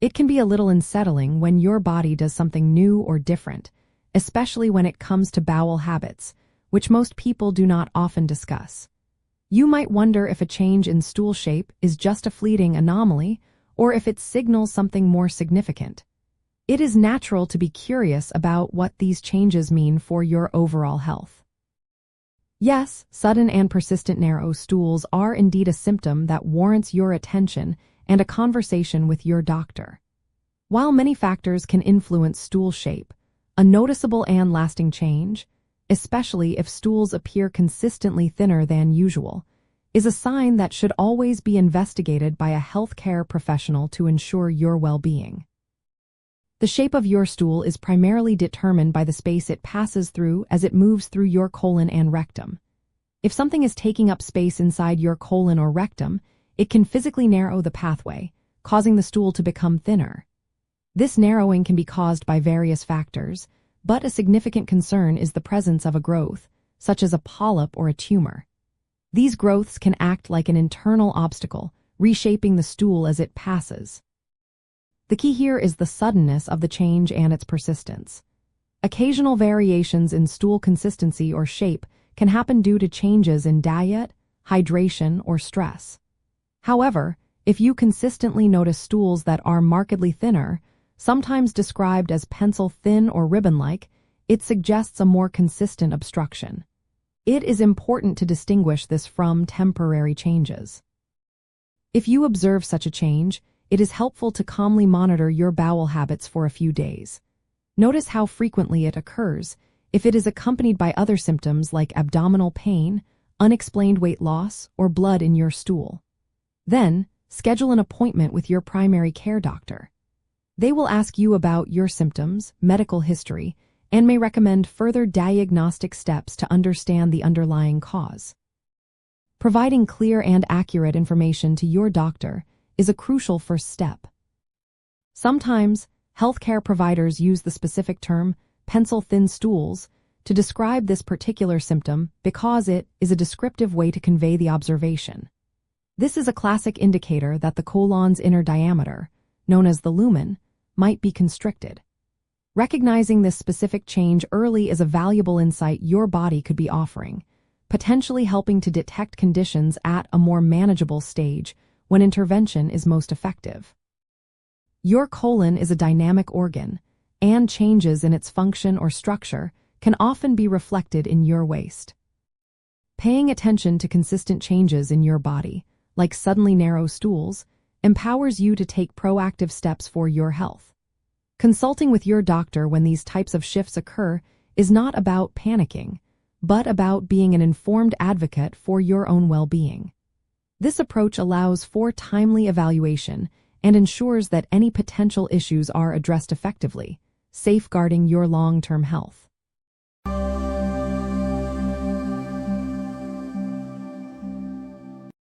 It can be a little unsettling when your body does something new or different, especially when it comes to bowel habits, which most people do not often discuss. You might wonder if a change in stool shape is just a fleeting anomaly or if it signals something more significant. It is natural to be curious about what these changes mean for your overall health. Yes, sudden and persistent narrow stools are indeed a symptom that warrants your attention and a conversation with your doctor. While many factors can influence stool shape, a noticeable and lasting change, especially if stools appear consistently thinner than usual, is a sign that should always be investigated by a healthcare professional to ensure your well-being. The shape of your stool is primarily determined by the space it passes through as it moves through your colon and rectum. If something is taking up space inside your colon or rectum, it can physically narrow the pathway, causing the stool to become thinner. This narrowing can be caused by various factors, but a significant concern is the presence of a growth, such as a polyp or a tumor. These growths can act like an internal obstacle, reshaping the stool as it passes. The key here is the suddenness of the change and its persistence. Occasional variations in stool consistency or shape can happen due to changes in diet, hydration, or stress. However, if you consistently notice stools that are markedly thinner, sometimes described as pencil-thin or ribbon-like, it suggests a more consistent obstruction. It is important to distinguish this from temporary changes. If you observe such a change, it is helpful to calmly monitor your bowel habits for a few days. Notice how frequently it occurs, if it is accompanied by other symptoms like abdominal pain, unexplained weight loss, or blood in your stool. Then, schedule an appointment with your primary care doctor. They will ask you about your symptoms, medical history, and may recommend further diagnostic steps to understand the underlying cause. Providing clear and accurate information to your doctor is a crucial first step. Sometimes, healthcare providers use the specific term pencil-thin stools to describe this particular symptom because it is a descriptive way to convey the observation. This is a classic indicator that the colon's inner diameter, known as the lumen, might be constricted. Recognizing this specific change early is a valuable insight your body could be offering, potentially helping to detect conditions at a more manageable stage when intervention is most effective. Your colon is a dynamic organ, and changes in its function or structure can often be reflected in your waste. Paying attention to consistent changes in your body, like suddenly narrow stools, empowers you to take proactive steps for your health. Consulting with your doctor when these types of shifts occur is not about panicking, but about being an informed advocate for your own well-being. This approach allows for timely evaluation and ensures that any potential issues are addressed effectively, safeguarding your long-term health.